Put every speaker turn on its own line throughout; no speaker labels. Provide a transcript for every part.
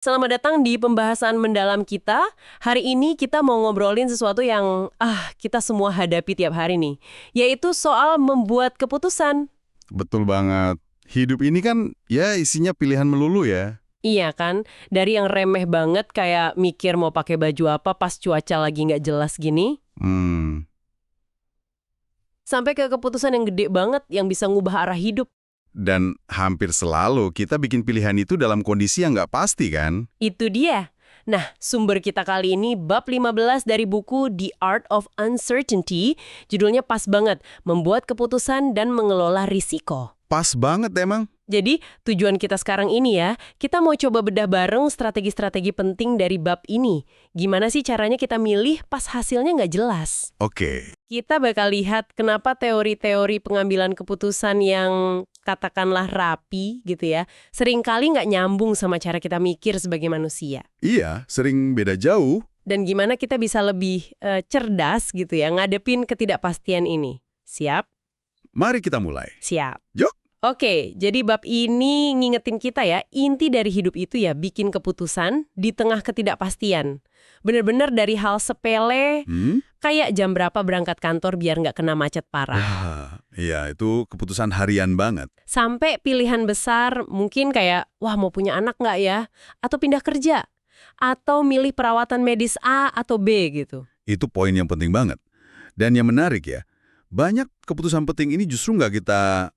Selamat datang di pembahasan mendalam kita. Hari ini kita mau ngobrolin sesuatu yang kita semua hadapi tiap hari nih, yaitu soal membuat keputusan.
Betul banget. Hidup ini kan ya isinya pilihan melulu ya.
Iya kan? Dari yang remeh banget kayak mikir mau pakai baju apa pas cuaca lagi nggak jelas gini,
Hmm,
sampai ke keputusan yang gede banget yang bisa ngubah arah hidup.
dan hampir selalu kita bikin pilihan itu dalam kondisi yang nggak pasti kan?
Itu dia. Nah, sumber kita kali ini bab 15 dari buku The Art of Uncertainty, judulnya pas banget, membuat keputusan dan mengelola risiko.
Pas banget emang.
Jadi, tujuan kita sekarang ini ya, kita mau coba bedah bareng strategi-strategi penting dari bab ini. Gimana sih caranya kita milih pas hasilnya nggak jelas?
Oke.
Kita bakal lihat kenapa teori-teori pengambilan keputusan yang katakanlah rapi gitu ya, seringkali nggak nyambung sama cara kita mikir sebagai manusia.
Iya, sering beda jauh.
Dan gimana kita bisa lebih cerdas gitu ya, ngadepin ketidakpastian ini. Siap?
Mari kita mulai.
Siap.
Yuk.
Oke, jadi bab ini ngingetin kita ya, inti dari hidup itu ya bikin keputusan di tengah ketidakpastian. Bener-bener dari hal sepele, kayak jam berapa berangkat kantor biar nggak kena macet parah.
Iya, itu keputusan harian banget.
Sampai pilihan besar mungkin kayak, wah mau punya anak nggak ya? Atau pindah kerja? Atau milih perawatan medis A atau B gitu.
Itu poin yang penting banget. Dan yang menarik ya, banyak keputusan penting ini justru nggak kita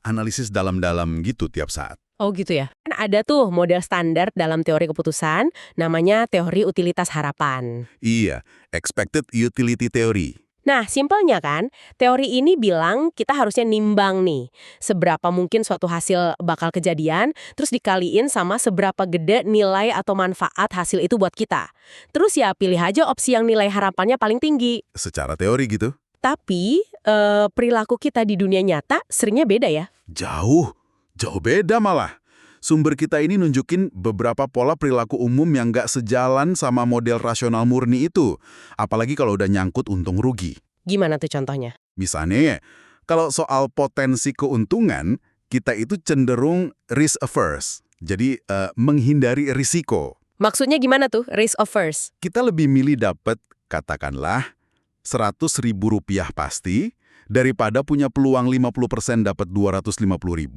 analisis dalam-dalam gitu tiap saat.
Oh gitu ya. Kan ada tuh model standar dalam teori keputusan, namanya teori utilitas harapan.
Iya, expected utility theory.
Nah, simpelnya kan, teori ini bilang kita harusnya nimbang nih, seberapa mungkin suatu hasil bakal kejadian, terus dikaliin sama seberapa gede nilai atau manfaat hasil itu buat kita. Terus ya pilih aja opsi yang nilai harapannya paling tinggi.
Secara teori gitu.
Tapi, perilaku kita di dunia nyata seringnya beda ya.
Jauh beda malah. Sumber kita ini nunjukin beberapa pola perilaku umum yang nggak sejalan sama model rasional murni itu. Apalagi kalau udah nyangkut untung rugi.
Gimana tuh contohnya?
Misalnya, kalau soal potensi keuntungan, kita itu cenderung risk averse. Jadi, menghindari risiko.
Maksudnya gimana tuh, risk averse?
Kita lebih milih dapat, katakanlah, Rp100.000 pasti, daripada punya peluang 50% dapat Rp250.000,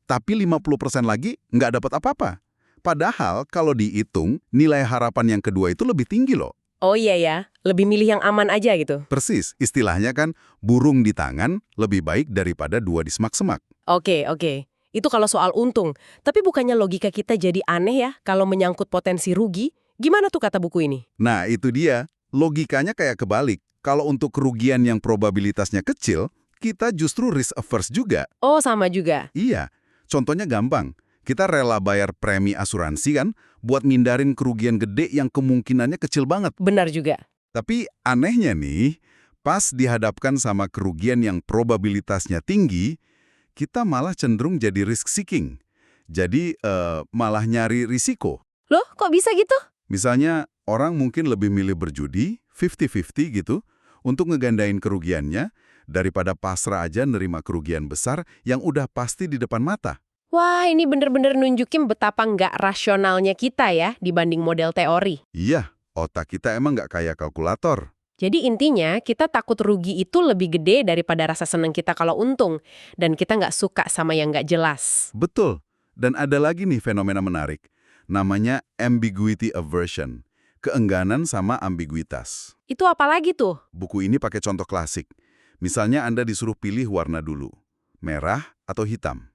tapi 50% lagi nggak dapat apa-apa. Padahal kalau dihitung, nilai harapan yang kedua itu lebih tinggi loh.
Oh iya ya, lebih milih yang aman aja gitu.
Persis, istilahnya kan burung di tangan lebih baik daripada dua di semak-semak.
Oke. Itu kalau soal untung. Tapi bukannya logika kita jadi aneh ya kalau menyangkut potensi rugi? Gimana tuh kata buku ini?
Nah, itu dia. Logikanya kayak kebalik. Kalau untuk kerugian yang probabilitasnya kecil, kita justru risk averse juga.
Oh, sama juga.
Iya, contohnya gampang. Kita rela bayar premi asuransi kan buat mindarin kerugian gede yang kemungkinannya kecil banget.
Benar juga.
Tapi anehnya nih, pas dihadapkan sama kerugian yang probabilitasnya tinggi, kita malah cenderung jadi risk seeking. Jadi malah nyari risiko.
Loh, kok bisa gitu?
Misalnya, orang mungkin lebih milih berjudi, 50-50 gitu, untuk ngegandain kerugiannya, daripada pasrah aja nerima kerugian besar yang udah pasti di depan mata.
Wah, ini bener-bener nunjukin betapa nggak rasionalnya kita ya dibanding model teori.
Iya, otak kita emang nggak kayak kalkulator.
Jadi intinya, kita takut rugi itu lebih gede daripada rasa senang kita kalau untung. Dan kita nggak suka sama yang nggak jelas.
Betul. Dan ada lagi nih fenomena menarik. Namanya ambiguity aversion. Keengganan sama ambiguitas.
Itu apa lagi tuh?
Buku ini pakai contoh klasik. Misalnya Anda disuruh pilih warna dulu. Merah atau hitam.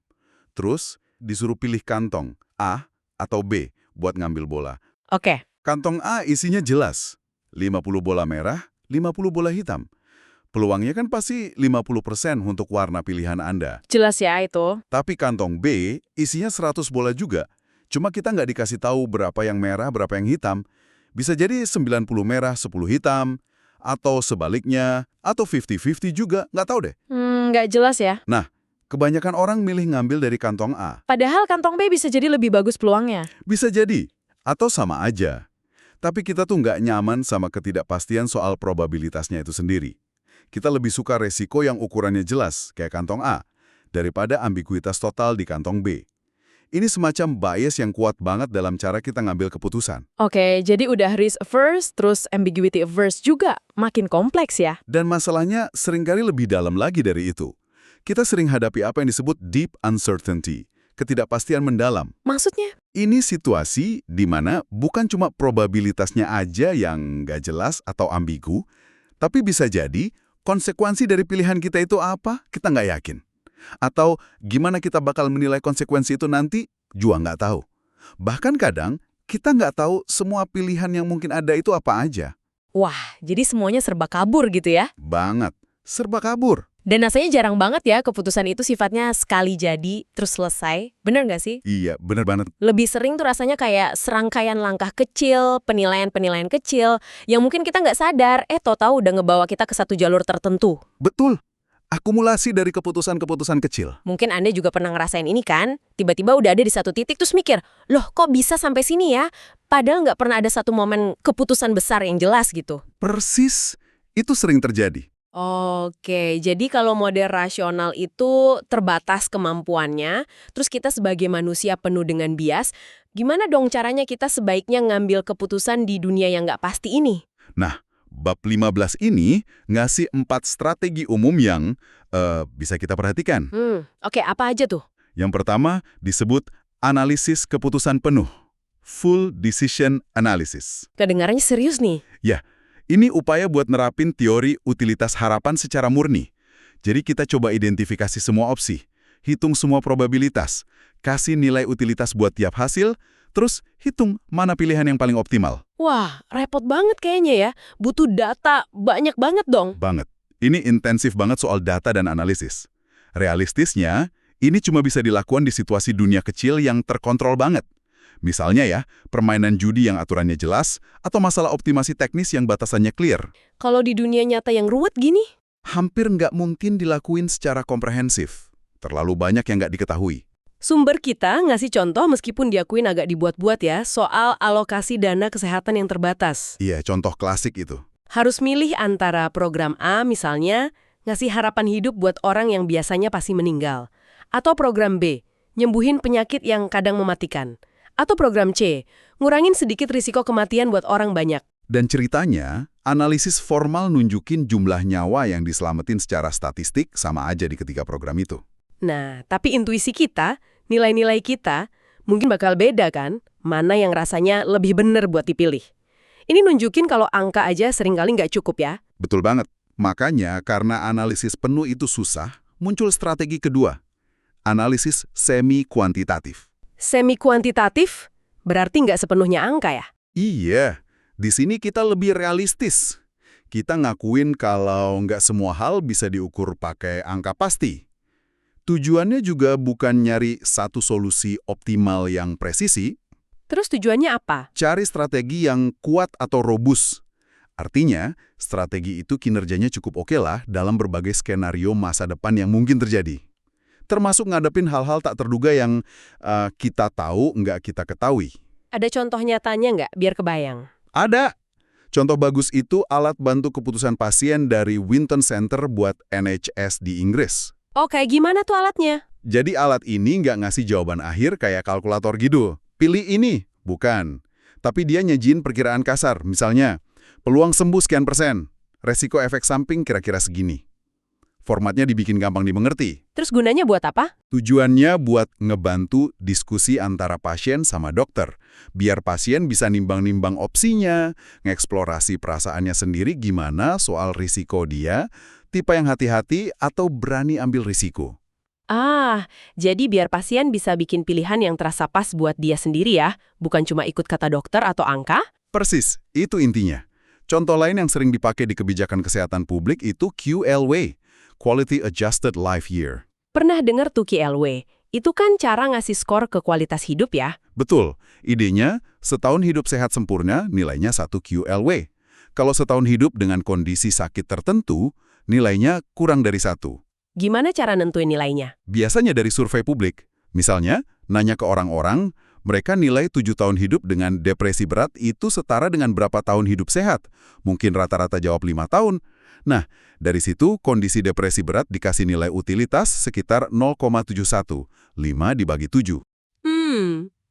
Terus disuruh pilih kantong A atau B buat ngambil bola.
Oke.
Kantong A isinya jelas. 50 bola merah, 50 bola hitam. Peluangnya kan pasti 50% untuk warna pilihan Anda.
Jelas ya itu.
Tapi kantong B isinya 100 bola juga. Cuma kita nggak dikasih tahu berapa yang merah, berapa yang hitam. Bisa jadi 90 merah, 10 hitam. Atau sebaliknya, atau 50-50 juga, nggak tahu deh.
Nggak jelas ya.
Nah, kebanyakan orang milih ngambil dari kantong A.
Padahal kantong B bisa jadi lebih bagus peluangnya.
Bisa jadi, atau sama aja. Tapi kita tuh nggak nyaman sama ketidakpastian soal probabilitasnya itu sendiri. Kita lebih suka resiko yang ukurannya jelas, kayak kantong A, daripada ambiguitas total di kantong B. Ini semacam bias yang kuat banget dalam cara kita ngambil keputusan.
Oke, jadi udah risk averse, terus ambiguity averse juga. Makin kompleks ya.
Dan masalahnya seringkali lebih dalam lagi dari itu. Kita sering hadapi apa yang disebut deep uncertainty, ketidakpastian mendalam.
Maksudnya?
Ini situasi di mana bukan cuma probabilitasnya aja yang nggak jelas atau ambigu, tapi bisa jadi konsekuensi dari pilihan kita itu apa, kita nggak yakin. Atau gimana kita bakal menilai konsekuensi itu nanti, juga nggak tahu. Bahkan kadang, kita nggak tahu semua pilihan yang mungkin ada itu apa aja.
Wah, jadi semuanya serba kabur gitu ya?
Banget. Serba kabur.
Dan rasanya jarang banget ya keputusan itu sifatnya sekali jadi, terus selesai. Bener nggak sih?
Iya, bener banget.
Lebih sering tuh rasanya kayak serangkaian langkah kecil, penilaian-penilaian kecil, yang mungkin kita nggak sadar, tahu-tahu udah ngebawa kita ke satu jalur tertentu.
Betul. Akumulasi dari keputusan-keputusan kecil.
Mungkin Anda juga pernah ngerasain ini kan? Tiba-tiba udah ada di satu titik terus mikir, loh kok bisa sampai sini ya? Padahal nggak pernah ada satu momen keputusan besar yang jelas gitu.
Persis. Itu sering terjadi.
Oke, jadi kalau model rasional itu terbatas kemampuannya, terus kita sebagai manusia penuh dengan bias, gimana dong caranya kita sebaiknya ngambil keputusan di dunia yang nggak pasti ini?
Nah, bab 15 ini ngasih 4 strategi umum yang bisa kita perhatikan.
Oke, apa aja tuh?
Yang pertama disebut analisis keputusan penuh. Full decision analysis.
Kedengarannya serius nih.
Ya, ini upaya buat nerapin teori utilitas harapan secara murni. Jadi kita coba identifikasi semua opsi, hitung semua probabilitas, kasih nilai utilitas buat tiap hasil, terus hitung mana pilihan yang paling optimal.
Wah, repot banget kayaknya ya. Butuh data banyak banget dong.
Banget. Ini intensif banget soal data dan analisis. Realistisnya, ini cuma bisa dilakukan di situasi dunia kecil yang terkontrol banget. Misalnya ya, permainan judi yang aturannya jelas, atau masalah optimasi teknis yang batasannya clear.
Kalau di dunia nyata yang ruwet gini?
Hampir nggak mungkin dilakuin secara komprehensif. Terlalu banyak yang nggak diketahui.
Sumber kita ngasih contoh meskipun diakuin agak dibuat-buat ya, soal alokasi dana kesehatan yang terbatas.
Iya, contoh klasik itu.
Harus milih antara program A misalnya, ngasih harapan hidup buat orang yang biasanya pasti meninggal. Atau program B, nyembuhin penyakit yang kadang mematikan. Atau program C, ngurangin sedikit risiko kematian buat orang banyak.
Dan ceritanya, analisis formal nunjukin jumlah nyawa yang diselamatin secara statistik sama aja di ketiga program itu.
Nah, tapi intuisi kita, nilai-nilai kita, mungkin bakal beda kan? Mana yang rasanya lebih bener buat dipilih. Ini nunjukin kalau angka aja seringkali nggak cukup ya.
Betul banget. Makanya, karena analisis penuh itu susah, muncul strategi kedua. Analisis semi-kuantitatif.
Semi-kuantitatif berarti nggak sepenuhnya angka ya?
Iya, di sini kita lebih realistis. Kita ngakuin kalau nggak semua hal bisa diukur pakai angka pasti. Tujuannya juga bukan nyari satu solusi optimal yang presisi,
Terus tujuannya apa?
cari strategi yang kuat atau robust. Artinya, strategi itu kinerjanya cukup oke lah dalam berbagai skenario masa depan yang mungkin terjadi. Termasuk ngadepin hal-hal tak terduga yang kita tahu nggak kita ketahui.
Ada contoh nyatanya nggak biar kebayang?
Ada. Contoh bagus itu alat bantu keputusan pasien dari Winton Center buat NHS di Inggris.
Oh, kayak gimana tuh alatnya?
Jadi alat ini nggak ngasih jawaban akhir kayak kalkulator gitu. Pilih ini, bukan. Tapi dia nyejin perkiraan kasar, misalnya, peluang sembuh sekian persen, resiko efek samping kira-kira segini. Formatnya dibikin gampang dimengerti.
Terus gunanya buat apa?
Tujuannya buat ngebantu diskusi antara pasien sama dokter. Biar pasien bisa nimbang-nimbang opsinya, ngeksplorasi perasaannya sendiri gimana soal risiko dia, tipe yang hati-hati atau berani ambil risiko.
Ah, jadi biar pasien bisa bikin pilihan yang terasa pas buat dia sendiri ya, bukan cuma ikut kata dokter atau angka?
Persis, itu intinya. Contoh lain yang sering dipakai di kebijakan kesehatan publik itu QLW, Quality Adjusted Life Year.
Pernah dengar tuh QLW? Itu kan cara ngasih skor ke kualitas hidup ya?
Betul, idenya setahun hidup sehat sempurna nilainya 1 QLW. Kalau setahun hidup dengan kondisi sakit tertentu, nilainya kurang dari 1.
Gimana cara nentuin nilainya?
Biasanya dari survei publik. Misalnya, nanya ke orang-orang, mereka nilai 7 tahun hidup dengan depresi berat itu setara dengan berapa tahun hidup sehat. Mungkin rata-rata jawab 5 tahun. Nah, dari situ kondisi depresi berat dikasih nilai utilitas sekitar 0,71, 5 dibagi 7.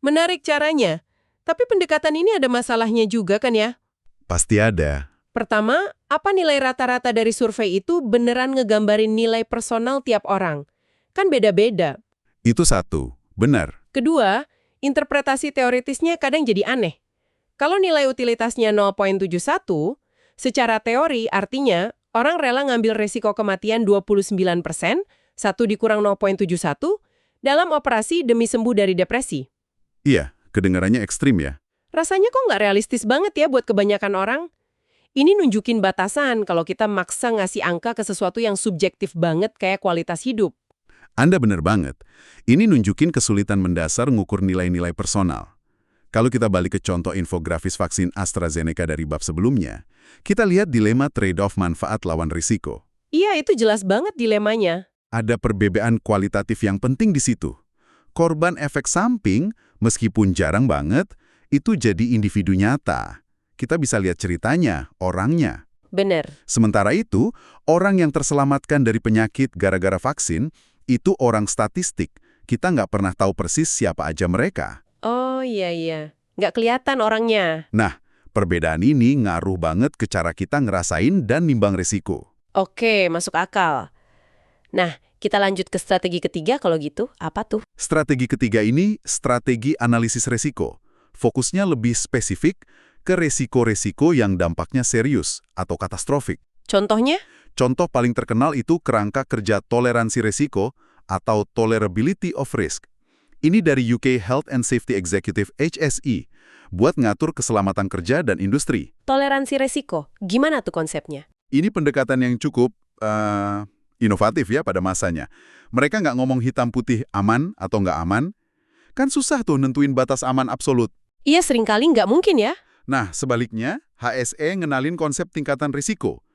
Menarik caranya. Tapi pendekatan ini ada masalahnya juga kan ya?
Pasti ada.
Pertama, apa nilai rata-rata dari survei itu beneran ngegambarin nilai personal tiap orang? Kan beda-beda.
Itu satu. Benar.
Kedua, interpretasi teoritisnya kadang jadi aneh. Kalau nilai utilitasnya 0,71, secara teori artinya orang rela ngambil resiko kematian 29%, 1 dikurang 0,71, dalam operasi demi sembuh dari depresi.
Iya, kedengarannya ekstrim ya.
Rasanya kok nggak realistis banget ya buat kebanyakan orang? Ini nunjukin batasan kalau kita maksa ngasih angka ke sesuatu yang subjektif banget kayak kualitas hidup.
Anda benar banget. Ini nunjukin kesulitan mendasar ngukur nilai-nilai personal. Kalau kita balik ke contoh infografis vaksin AstraZeneca dari bab sebelumnya, kita lihat dilema trade-off manfaat lawan risiko.
Iya, itu jelas banget dilemanya.
Ada perbedaan kualitatif yang penting di situ. Korban efek samping, meskipun jarang banget, itu jadi individu nyata. Kita bisa lihat ceritanya, orangnya.
Bener.
Sementara itu, orang yang terselamatkan dari penyakit gara-gara vaksin, itu orang statistik. Kita nggak pernah tahu persis siapa aja mereka.
Oh iya. Nggak kelihatan orangnya.
Nah, perbedaan ini ngaruh banget ke cara kita ngerasain dan nimbang risiko.
Oke, masuk akal. Nah, kita lanjut ke strategi ketiga kalau gitu. Apa tuh?
Strategi ketiga ini strategi analisis risiko. Fokusnya lebih spesifik ke risiko-risiko yang dampaknya serius atau katastrofik.
Contohnya?
Contoh paling terkenal itu kerangka kerja toleransi risiko atau Tolerability of Risk. Ini dari UK Health and Safety Executive HSE, buat ngatur keselamatan kerja dan industri.
Toleransi resiko. Gimana tuh konsepnya?
Ini pendekatan yang cukup inovatif ya pada masanya. Mereka nggak ngomong hitam putih aman atau nggak aman. Kan susah tuh nentuin batas aman absolut.
Iya, seringkali nggak mungkin ya.
Nah, sebaliknya, HSE ngenalin konsep tingkatan risiko.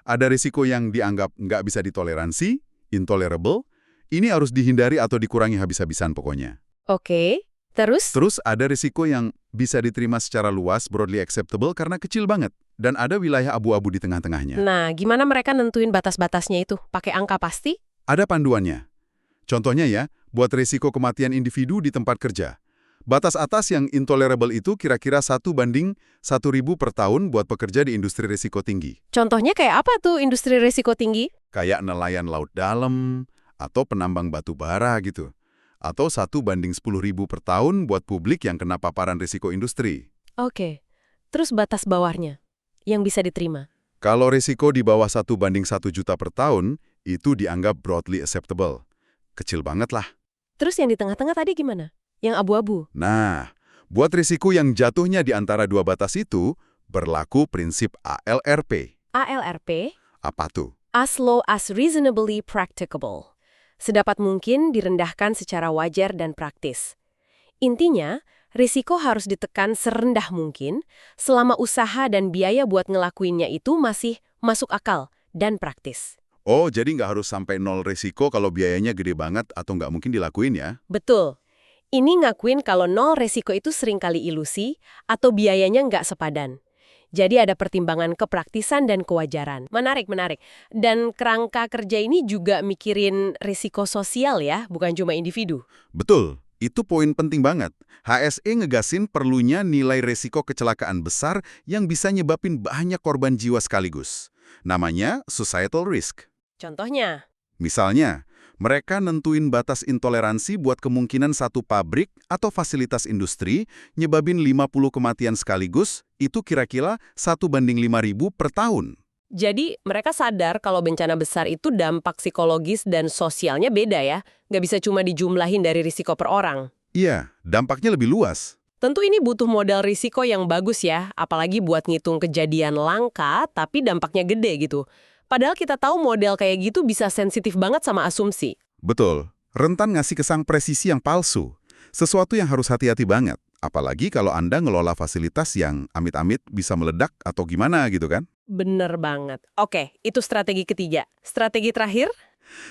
Ada risiko yang dianggap nggak bisa ditoleransi, intolerable. Ini harus dihindari atau dikurangi habis-habisan pokoknya.
Oke, terus?
Terus ada risiko yang bisa diterima secara luas, broadly acceptable, karena kecil banget. Dan ada wilayah abu-abu di tengah-tengahnya.
Nah, gimana mereka nentuin batas-batasnya itu? Pakai angka pasti?
Ada panduannya. Contohnya ya, buat risiko kematian individu di tempat kerja. Batas atas yang intolerable itu kira-kira 1/1000 per tahun buat pekerja di industri risiko tinggi.
Contohnya kayak apa tuh industri risiko tinggi?
Kayak nelayan laut dalam, atau penambang batu bara gitu. Atau 1/10.000 per tahun buat publik yang kena paparan risiko industri.
Oke, terus batas bawahnya yang bisa diterima?
Kalau risiko di bawah 1/1 juta per tahun, itu dianggap broadly acceptable. Kecil banget lah.
Terus yang di tengah-tengah tadi gimana? Yang abu-abu?
Nah, buat risiko yang jatuhnya di antara dua batas itu, berlaku prinsip ALRP.
ALRP?
Apa tuh?
As low as reasonably practicable. Sedapat mungkin direndahkan secara wajar dan praktis. Intinya, risiko harus ditekan serendah mungkin selama usaha dan biaya buat ngelakuinnya itu masih masuk akal dan praktis.
Oh, jadi nggak harus sampai nol risiko kalau biayanya gede banget atau nggak mungkin dilakuin ya?
Betul. Ini ngakuin kalau nol risiko itu seringkali ilusi atau biayanya nggak sepadan. Jadi ada pertimbangan kepraktisan dan kewajaran. Menarik. Dan kerangka kerja ini juga mikirin risiko sosial ya, bukan cuma individu.
Betul, itu poin penting banget. HSE ngegasin perlunya nilai risiko kecelakaan besar yang bisa nyebabin banyak korban jiwa sekaligus. Namanya societal risk.
Contohnya?
Misalnya, mereka nentuin batas intoleransi buat kemungkinan satu pabrik atau fasilitas industri nyebabin 50 kematian sekaligus, itu kira-kira 1/5000 per tahun.
Jadi mereka sadar kalau bencana besar itu dampak psikologis dan sosialnya beda ya. Nggak bisa cuma dijumlahin dari risiko per orang.
Iya, dampaknya lebih luas.
Tentu ini butuh modal risiko yang bagus ya, apalagi buat ngitung kejadian langka tapi dampaknya gede gitu. Padahal kita tahu model kayak gitu bisa sensitif banget sama asumsi.
Betul, rentan ngasih kesan presisi yang palsu. Sesuatu yang harus hati-hati banget. Apalagi kalau Anda ngelola fasilitas yang amit-amit bisa meledak atau gimana gitu kan?
Bener banget. Oke, itu strategi ketiga. Strategi terakhir?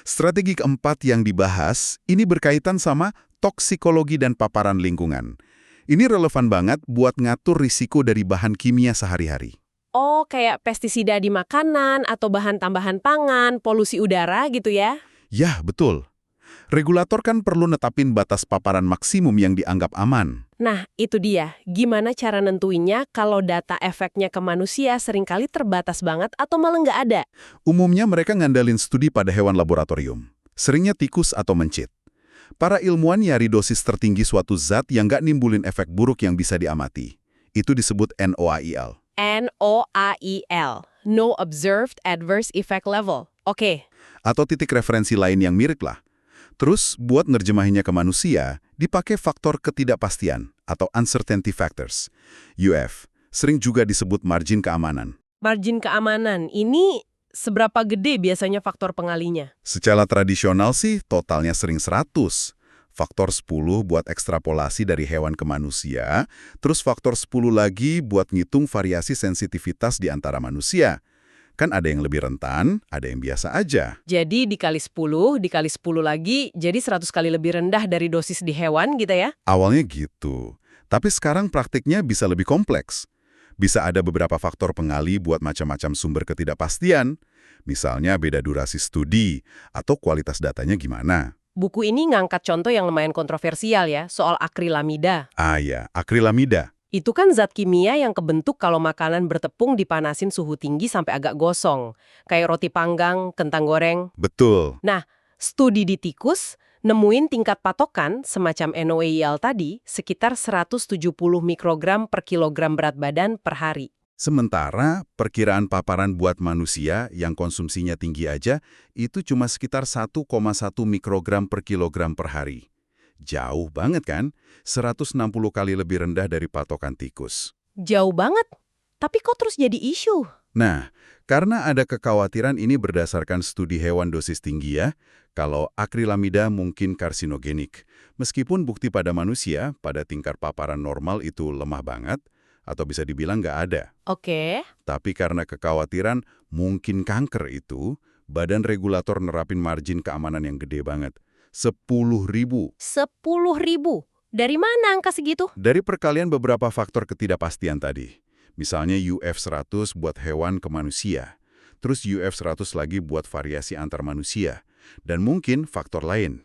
Strategi keempat yang dibahas, ini berkaitan sama toksikologi dan paparan lingkungan. Ini relevan banget buat ngatur risiko dari bahan kimia sehari-hari.
Oh, kayak pestisida di makanan atau bahan tambahan pangan, polusi udara gitu ya?
Ya, betul. Regulator kan perlu netapin batas paparan maksimum yang dianggap aman.
Nah, itu dia. Gimana cara nentuinnya kalau data efeknya ke manusia seringkali terbatas banget atau malah nggak ada?
Umumnya mereka ngandalin studi pada hewan laboratorium, seringnya tikus atau mencit. Para ilmuwan nyari dosis tertinggi suatu zat yang nggak nimbulin efek buruk yang bisa diamati. Itu disebut NOAEL.
NOAEL, No Observed Adverse Effect Level. Oke.
Atau titik referensi lain yang mirip lah. Terus, buat nerjemahinnya ke manusia, dipakai faktor ketidakpastian atau uncertainty factors. UF, sering juga disebut margin keamanan.
Margin keamanan ini seberapa gede biasanya faktor pengalinya?
Secara tradisional sih, totalnya sering 100. Faktor 10 buat ekstrapolasi dari hewan ke manusia, terus faktor 10 lagi buat ngitung variasi sensitivitas di antara manusia. Kan ada yang lebih rentan, ada yang biasa aja.
Jadi dikali 10 lagi, jadi 100 kali lebih rendah dari dosis di hewan gitu ya?
Awalnya gitu. Tapi sekarang praktiknya bisa lebih kompleks. Bisa ada beberapa faktor pengali buat macam-macam sumber ketidakpastian. Misalnya beda durasi studi, atau kualitas datanya gimana.
Buku ini ngangkat contoh yang lumayan kontroversial ya, soal akrilamida.
Ah ya, akrilamida.
Itu kan zat kimia yang kebentuk kalau makanan bertepung dipanasin suhu tinggi sampai agak gosong. Kayak roti panggang, kentang goreng.
Betul.
Nah, studi di tikus nemuin tingkat patokan semacam NOAEL tadi sekitar 170 mikrogram per kilogram berat badan per hari.
Sementara perkiraan paparan buat manusia yang konsumsinya tinggi aja itu cuma sekitar 1,1 mikrogram per kilogram per hari. Jauh banget kan? 160 kali lebih rendah dari patokan tikus.
Jauh banget, tapi kok terus jadi isu?
Nah, karena ada kekhawatiran ini berdasarkan studi hewan dosis tinggi ya, kalau akrilamida mungkin karsinogenik. Meskipun bukti pada manusia, pada tingkat paparan normal itu lemah banget, atau bisa dibilang nggak ada.
Oke.
Tapi karena kekhawatiran mungkin kanker itu, badan regulator nerapin margin keamanan yang gede banget. 10.000.
10.000? Dari mana angka segitu?
Dari perkalian beberapa faktor ketidakpastian tadi. Misalnya UF100 buat hewan ke manusia. Terus UF100 lagi buat variasi antar manusia. Dan mungkin faktor lain.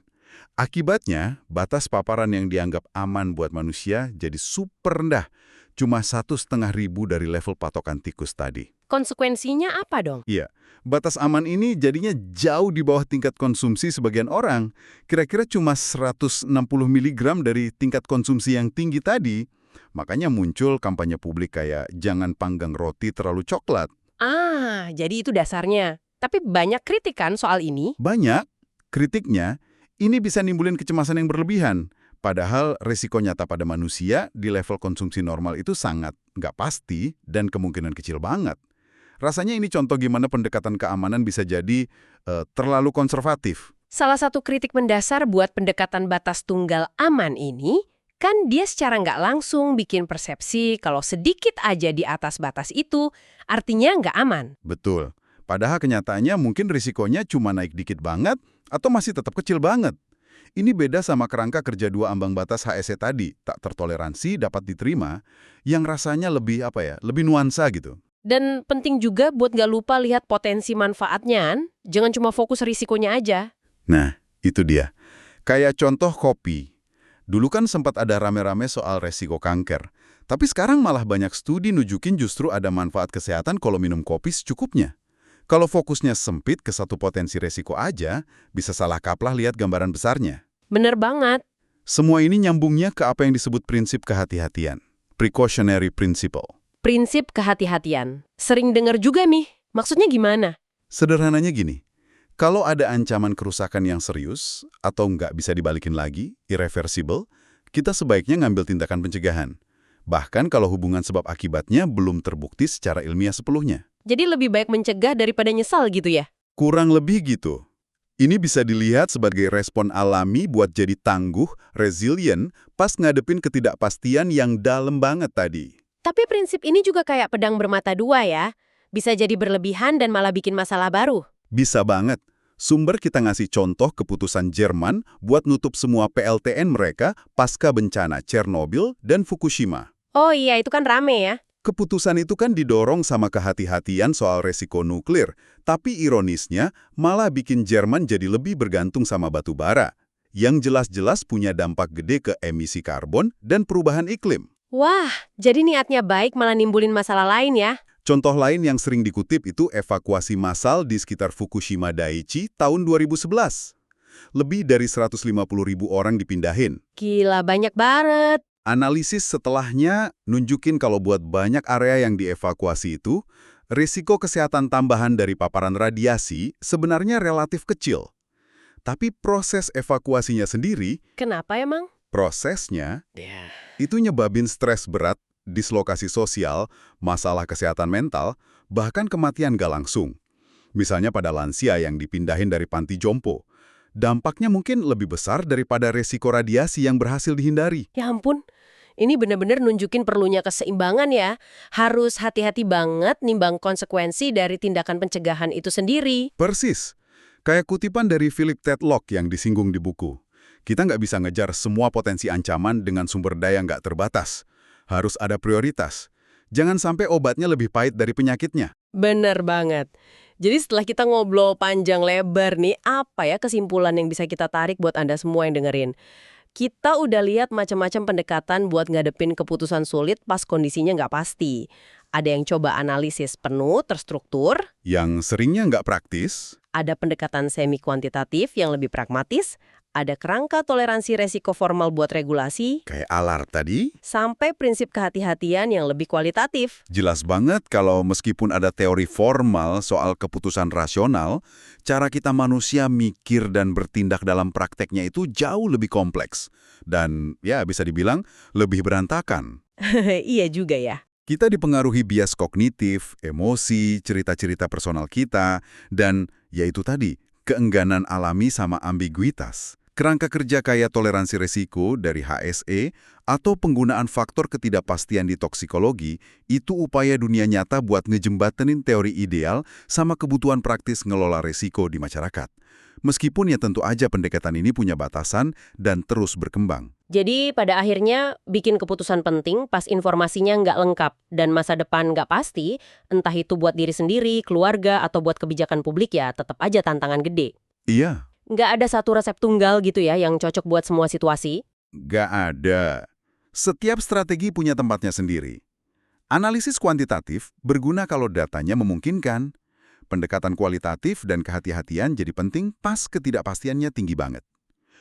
Akibatnya, batas paparan yang dianggap aman buat manusia jadi super rendah. Cuma 1,500 dari level patokan tikus tadi.
Konsekuensinya apa dong?
Iya, batas aman ini jadinya jauh di bawah tingkat konsumsi sebagian orang. Kira-kira cuma 160 mg dari tingkat konsumsi yang tinggi tadi. Makanya muncul kampanye publik kayak jangan panggang roti terlalu coklat.
Ah, jadi itu dasarnya. Tapi banyak kritikan soal ini.
Banyak. Kritiknya, ini bisa nimbulin kecemasan yang berlebihan. Padahal resiko nyata pada manusia di level konsumsi normal itu sangat nggak pasti dan kemungkinan kecil banget. Rasanya ini contoh gimana pendekatan keamanan bisa jadi terlalu konservatif.
Salah satu kritik mendasar buat pendekatan batas tunggal aman ini, kan dia secara nggak langsung bikin persepsi kalau sedikit aja di atas batas itu, artinya nggak aman.
Betul. Padahal kenyataannya mungkin risikonya cuma naik dikit banget atau masih tetap kecil banget. Ini beda sama kerangka kerja dua ambang batas HSE tadi, tak tertoleransi, dapat diterima, yang rasanya lebih lebih nuansa gitu.
Dan penting juga buat nggak lupa lihat potensi manfaatnya, jangan cuma fokus risikonya aja.
Nah, itu dia. Kayak contoh kopi. Dulu kan sempat ada rame-rame soal resiko kanker, tapi sekarang malah banyak studi nunjukin justru ada manfaat kesehatan kalau minum kopi secukupnya. Kalau fokusnya sempit ke satu potensi resiko aja, bisa salah kaprah lihat gambaran besarnya.
Bener banget.
Semua ini nyambungnya ke apa yang disebut prinsip kehati-hatian. Precautionary principle.
Prinsip kehati-hatian. Sering dengar juga nih. Maksudnya gimana?
Sederhananya gini, kalau ada ancaman kerusakan yang serius atau nggak bisa dibalikin lagi, irreversible, kita sebaiknya ngambil tindakan pencegahan. Bahkan kalau hubungan sebab akibatnya belum terbukti secara ilmiah sepenuhnya.
Jadi lebih baik mencegah daripada nyesal gitu ya?
Kurang lebih gitu. Ini bisa dilihat sebagai respon alami buat jadi tangguh, resilient, pas ngadepin ketidakpastian yang dalam banget tadi.
Tapi prinsip ini juga kayak pedang bermata dua ya. Bisa jadi berlebihan dan malah bikin masalah baru.
Bisa banget. Sumber kita ngasih contoh keputusan Jerman buat nutup semua PLTN mereka pasca bencana Chernobyl dan Fukushima.
Oh iya, itu kan rame ya.
Keputusan itu kan didorong sama kehati-hatian soal resiko nuklir, tapi ironisnya malah bikin Jerman jadi lebih bergantung sama batu bara. yang jelas-jelas punya dampak gede ke emisi karbon dan perubahan iklim.
Wah, jadi niatnya baik malah nimbulin masalah lain ya?
Contoh lain yang sering dikutip itu evakuasi massal di sekitar Fukushima Daiichi tahun 2011. Lebih dari 150.000 orang dipindahin.
Gila, banyak banget.
Analisis setelahnya nunjukin kalau buat banyak area yang dievakuasi itu, risiko kesehatan tambahan dari paparan radiasi sebenarnya relatif kecil. Tapi proses evakuasinya sendiri,
Kenapa emang?
prosesnya, itu nyebabin stres berat, dislokasi sosial, masalah kesehatan mental, bahkan kematian gak langsung. Misalnya pada lansia yang dipindahin dari panti jompo. Dampaknya mungkin lebih besar daripada resiko radiasi yang berhasil dihindari.
Ya ampun, ini benar-benar nunjukin perlunya keseimbangan ya. Harus hati-hati banget nimbang konsekuensi dari tindakan pencegahan itu sendiri.
Persis. Kayak kutipan dari Philip Tetlock yang disinggung di buku. Kita nggak bisa ngejar semua potensi ancaman dengan sumber daya nggak terbatas. Harus ada prioritas. Jangan sampai obatnya lebih pahit dari penyakitnya.
Bener banget. Jadi setelah kita ngobrol panjang lebar nih, apa ya kesimpulan yang bisa kita tarik buat Anda semua yang dengerin? Kita udah lihat macam-macam pendekatan buat ngadepin keputusan sulit pas kondisinya nggak pasti. Ada yang coba analisis penuh, terstruktur.
Yang seringnya nggak praktis,
Ada pendekatan semi-kuantitatif yang lebih pragmatis. Ada kerangka toleransi resiko formal buat regulasi.
kayak alar tadi,
Sampai prinsip kehati-hatian yang lebih kualitatif.
jelas banget kalau meskipun ada teori formal soal keputusan rasional, cara kita manusia mikir dan bertindak dalam prakteknya itu jauh lebih kompleks. Dan ya bisa dibilang lebih berantakan.
Iya juga ya.
Kita dipengaruhi bias kognitif, emosi, cerita-cerita personal kita, dan yaitu tadi, keengganan alami sama ambiguitas. Kerangka kerja kayak toleransi resiko dari HSE atau penggunaan faktor ketidakpastian di toksikologi itu upaya dunia nyata buat ngejembatenin teori ideal sama kebutuhan praktis ngelola resiko di masyarakat. Meskipun ya tentu aja pendekatan ini punya batasan dan terus berkembang.
Jadi pada akhirnya bikin keputusan penting pas informasinya nggak lengkap dan masa depan nggak pasti, entah itu buat diri sendiri, keluarga, atau buat kebijakan publik ya tetap aja tantangan gede.
Iya,
Nggak ada satu resep tunggal gitu ya yang cocok buat semua situasi.
nggak ada. Setiap strategi punya tempatnya sendiri. Analisis kuantitatif berguna kalau datanya memungkinkan. Pendekatan kualitatif dan kehati-hatian jadi penting pas ketidakpastiannya tinggi banget.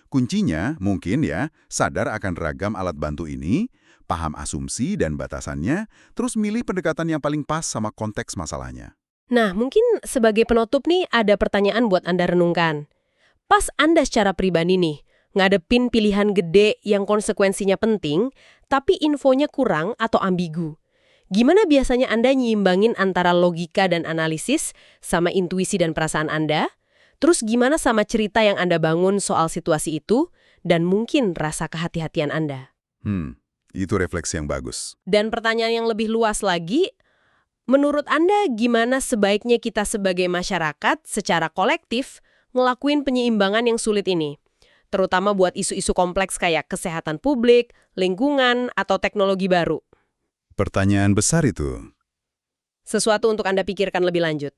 Kuncinya mungkin ya, sadar akan ragam alat bantu ini, paham asumsi dan batasannya, terus milih pendekatan yang paling pas sama konteks masalahnya.
Nah, mungkin sebagai penutup nih ada pertanyaan buat Anda renungkan. Pas Anda secara pribadi nih, ngadepin pilihan gede yang konsekuensinya penting, tapi infonya kurang atau ambigu. Gimana biasanya Anda nyimbangin antara logika dan analisis sama intuisi dan perasaan Anda? Terus gimana sama cerita yang Anda bangun soal situasi itu dan mungkin rasa kehati-hatian Anda?
Itu refleksi yang bagus.
Dan pertanyaan yang lebih luas lagi, menurut Anda gimana sebaiknya kita sebagai masyarakat secara kolektif ngelakuin penyeimbangan yang sulit ini? Terutama buat isu-isu kompleks kayak kesehatan publik, lingkungan, atau teknologi baru.
Pertanyaan besar itu.
Sesuatu untuk Anda pikirkan lebih lanjut.